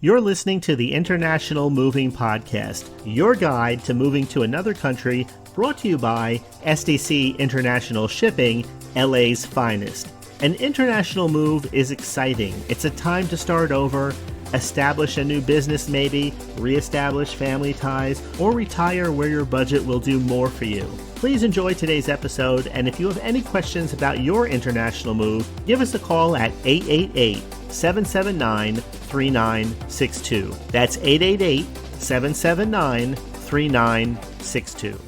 You're listening to the International Moving Podcast, your guide to moving to another country, brought to you by SDC International Shipping, LA's finest. An international move is exciting. It's a time to start over, establish a new business maybe, reestablish family ties, or retire where your budget will do more for you. Please enjoy today's episode, and if you have any questions about your international move, give us a call at 888-779-3962. That's 888-779-3962.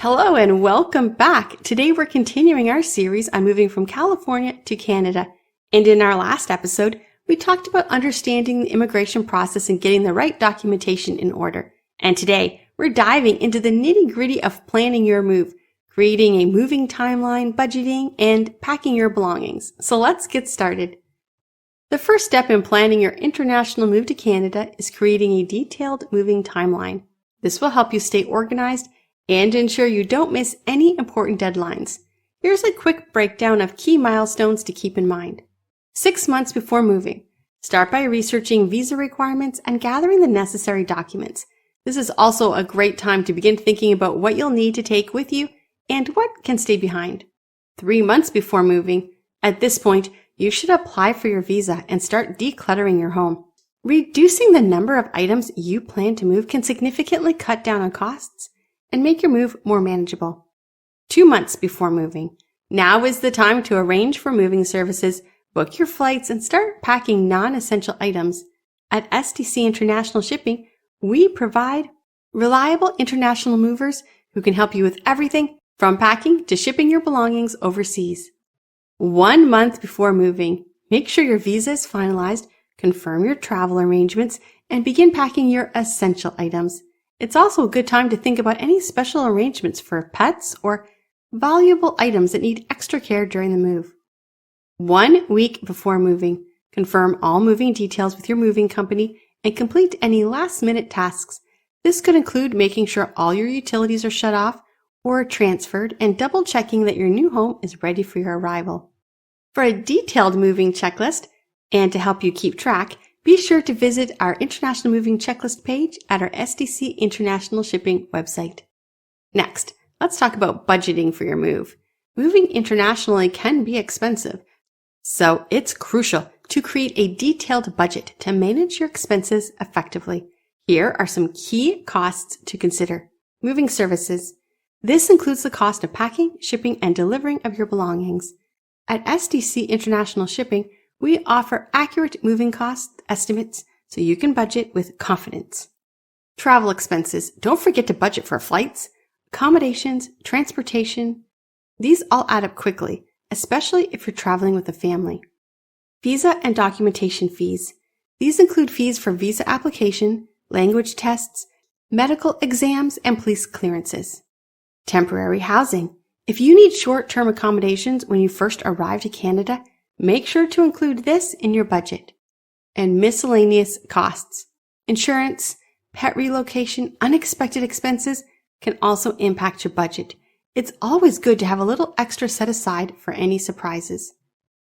Hello and welcome back. Today we're continuing our series on moving from California to Canada. And in our last episode, we talked about understanding the immigration process and getting the right documentation in order. And today, we're diving into the nitty-gritty of planning your move, creating a moving timeline, budgeting, and packing your belongings. So let's get started. The first step in planning your international move to Canada is creating a detailed moving timeline. This will help you stay organized and ensure you don't miss any important deadlines. Here's a quick breakdown of key milestones to keep in mind. 6 months before moving, start by researching visa requirements and gathering the necessary documents. This is also a great time to begin thinking about what you'll need to take with you and what can stay behind. 3 months before moving, at this point, you should apply for your visa and start decluttering your home. Reducing the number of items you plan to move can significantly cut down on costs and make your move more manageable. 2 months before moving, now is the time to arrange for moving services, book your flights, and start packing non-essential items. At SDC International Shipping, we provide reliable international movers who can help you with everything from packing to shipping your belongings overseas. 1 month before moving, make sure your visa is finalized, confirm your travel arrangements, and begin packing your essential items. It's also a good time to think about any special arrangements for pets or valuable items that need extra care during the move. 1 week before moving, confirm all moving details with your moving company and complete any last-minute tasks. This could include making sure all your utilities are shut off or transferred and double-checking that your new home is ready for your arrival. For a detailed moving checklist and to help you keep track, be sure to visit our International Moving Checklist page at our SDC International Shipping website. Next, let's talk about budgeting for your move. Moving internationally can be expensive, so it's crucial to create a detailed budget to manage your expenses effectively. Here are some key costs to consider. Moving services. This includes the cost of packing, shipping, and delivering of your belongings. At SDC International Shipping, we offer accurate moving cost estimates so you can budget with confidence. Travel expenses. Don't forget to budget for flights, accommodations, transportation. These all add up quickly, especially if you're traveling with a family. Visa and documentation fees. These include fees for visa application, language tests, medical exams, and police clearances. Temporary housing. If you need short-term accommodations when you first arrive to Canada, make sure to include this in your budget. And miscellaneous costs. Insurance, pet relocation, unexpected expenses can also impact your budget. It's always good to have a little extra set aside for any surprises.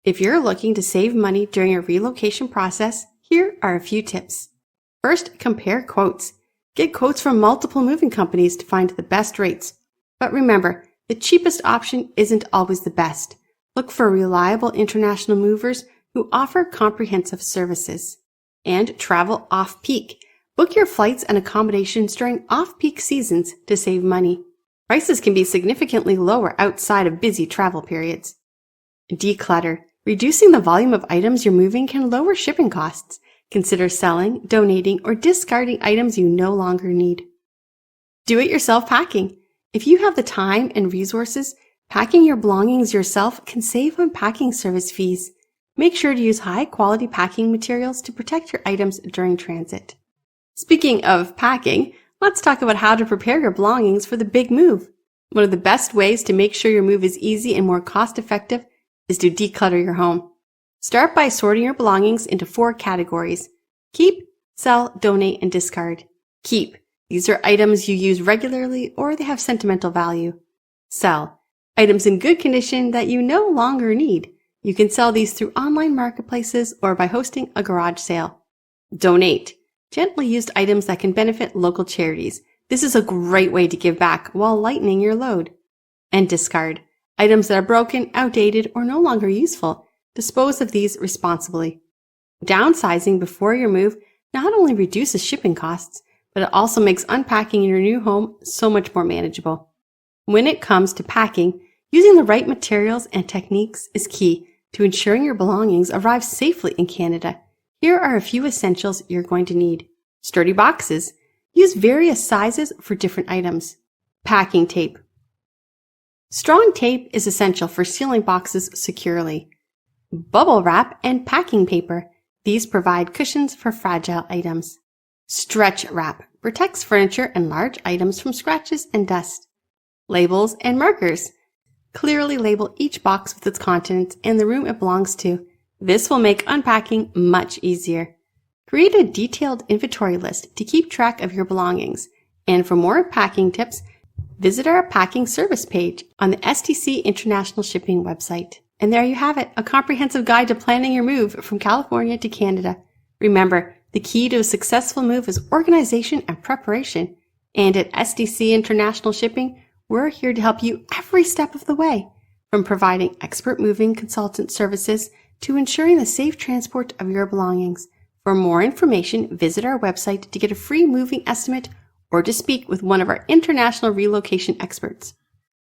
If you're looking to save money during your relocation process, here are a few tips. First, compare quotes. Get quotes from multiple moving companies to find the best rates. But remember, the cheapest option isn't always the best. Look for reliable international movers who offer comprehensive services. And travel off-peak. Book your flights and accommodations during off-peak seasons to save money. Prices can be significantly lower outside of busy travel periods. Declutter. Reducing the volume of items you're moving can lower shipping costs. Consider selling, donating, or discarding items you no longer need. Do-it-yourself packing. If you have the time and resources, packing your belongings yourself can save on packing service fees. Make sure to use high-quality packing materials to protect your items during transit. Speaking of packing, let's talk about how to prepare your belongings for the big move. One of the best ways to make sure your move is easy and more cost-effective is to declutter your home. Start by sorting your belongings into 4 categories: keep, sell, donate, and discard. Keep. These are items you use regularly or they have sentimental value. Sell. Items in good condition that you no longer need. You can sell these through online marketplaces or by hosting a garage sale. Donate. Gently used items that can benefit local charities. This is a great way to give back while lightening your load. And discard. Items that are broken, outdated, or no longer useful. Dispose of these responsibly. Downsizing before your move not only reduces shipping costs, but it also makes unpacking in your new home so much more manageable. When it comes to packing, using the right materials and techniques is key to ensuring your belongings arrive safely in Canada. Here are a few essentials you're going to need. Sturdy boxes. Use various sizes for different items. Packing tape. Strong tape is essential for sealing boxes securely. Bubble wrap and packing paper. These provide cushions for fragile items. Stretch wrap protects furniture and large items from scratches and dust. Labels and markers. Clearly label each box with its contents and the room it belongs to. This will make unpacking much easier. Create a detailed inventory list to keep track of your belongings. And for more packing tips, visit our packing service page on the SDC International Shipping website. And there you have it, a comprehensive guide to planning your move from California to Canada. Remember, the key to a successful move is organization and preparation. And at SDC International Shipping, we're here to help you every step of the way, from providing expert moving consultant services to ensuring the safe transport of your belongings. For more information, visit our website to get a free moving estimate or to speak with one of our international relocation experts.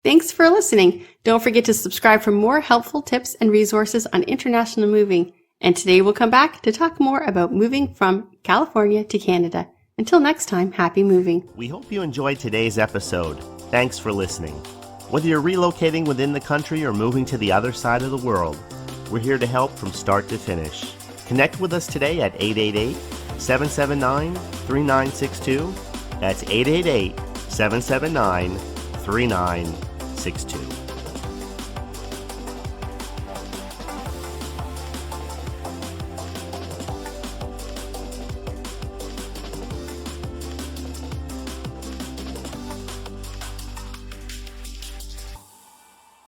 Thanks for listening. Don't forget to subscribe for more helpful tips and resources on international moving. And today we'll come back to talk more about moving from California to Canada. Until next time, happy moving. We hope you enjoyed today's episode. Thanks for listening. Whether you're relocating within the country or moving to the other side of the world, we're here to help from start to finish. Connect with us today at 888-779-3962. That's 888-779-3962.